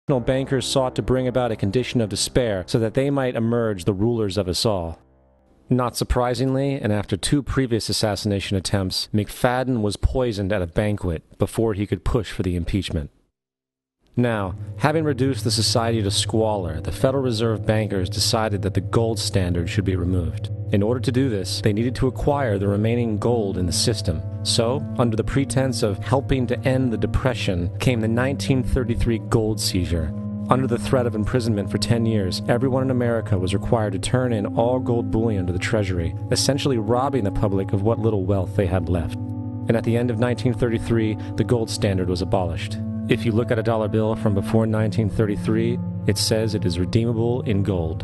bankers sought to bring about a condition of despair so that they might emerge the rulers of us all. Not surprisingly, and after 2 previous assassination attempts, McFadden was poisoned at a banquet before he could push for the impeachment. Now, having reduced the society to squalor, the Federal Reserve bankers decided that the gold standard should be removed. In order to do this, they needed to acquire the remaining gold in the system. So, under the pretense of helping to end the Depression, came the 1933 gold seizure. Under the threat of imprisonment for 10 years, everyone in America was required to turn in all gold bullion to the Treasury, essentially robbing the public of what little wealth they had left. And at the end of 1933, the gold standard was abolished. If you look at a dollar bill from before 1933, it says it is redeemable in gold.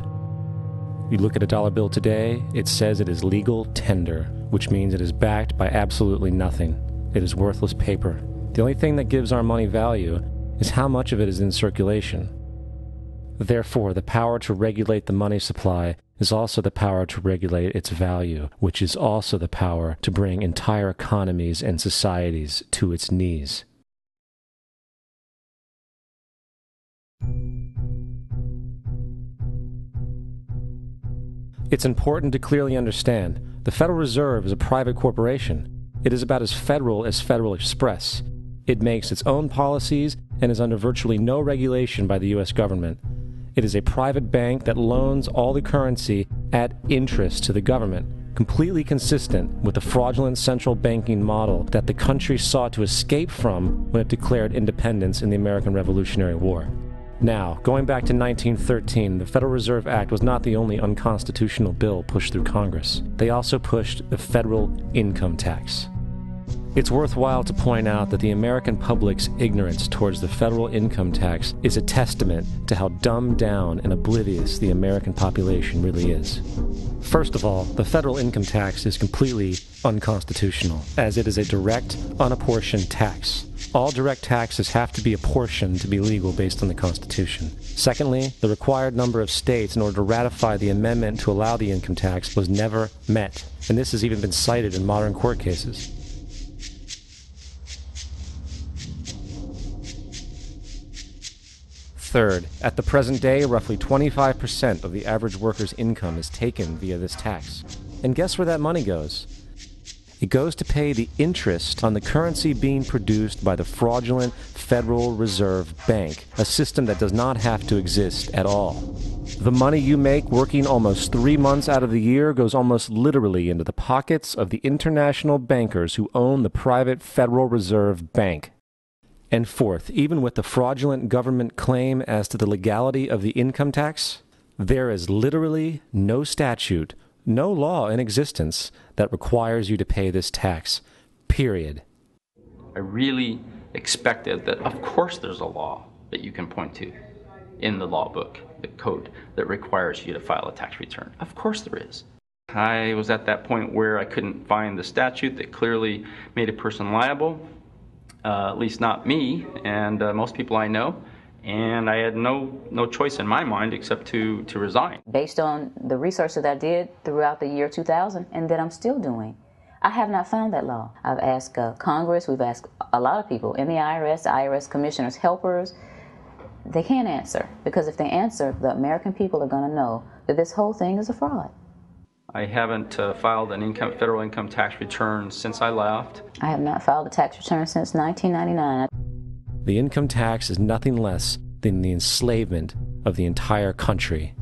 You look at a dollar bill today, it says it is legal tender, which means it is backed by absolutely nothing. It is worthless paper. The only thing that gives our money value is how much of it is in circulation. Therefore, the power to regulate the money supply is also the power to regulate its value, which is also the power to bring entire economies and societies to its knees. It's important to clearly understand the Federal Reserve is a private corporation. It is about as Federal Express. It makes its own policies and is under virtually no regulation by the U.S. government. It is a private bank that loans all the currency at interest to the government, completely consistent with the fraudulent central banking model that the country sought to escape from when it declared independence in the American Revolutionary War. Now, going back to 1913, the Federal Reserve Act was not the only unconstitutional bill pushed through Congress. They also pushed the federal income tax. It's worthwhile to point out that the American public's ignorance towards the federal income tax is a testament to how dumbed down and oblivious the American population really is. First of all, the federal income tax is completely unconstitutional, as it is a direct, unapportioned tax. All direct taxes have to be apportioned to be legal based on the Constitution. Secondly, the required number of states in order to ratify the amendment to allow the income tax was never met, and this has even been cited in modern court cases. Third, at the present day, roughly 25% of the average worker's income is taken via this tax. And guess where that money goes? It goes to pay the interest on the currency being produced by the fraudulent Federal Reserve Bank, a system that does not have to exist at all. The money you make working almost 3 months out of the year goes almost literally into the pockets of the international bankers who own the private Federal Reserve Bank. And fourth, even with the fraudulent government claim as to the legality of the income tax, there is literally no statute, no law in existence that requires you to pay this tax, period. I really expected that, of course, there's a law that you can point to in the law book, the code, that requires you to file a tax return. Of course there is. I was at that point where I couldn't find the statute that clearly made a person liable, at least not me and most people I know. And I had no choice in my mind except to resign. Based on the research that I did throughout the year 2000 and that I'm still doing, I have not found that law. I've asked Congress, we've asked a lot of people in the IRS commissioners, helpers. They can't answer, because if they answer, the American people are going to know that this whole thing is a fraud. I haven't filed an federal income tax return since I left. I have not filed a tax return since 1999. The income tax is nothing less than the enslavement of the entire country.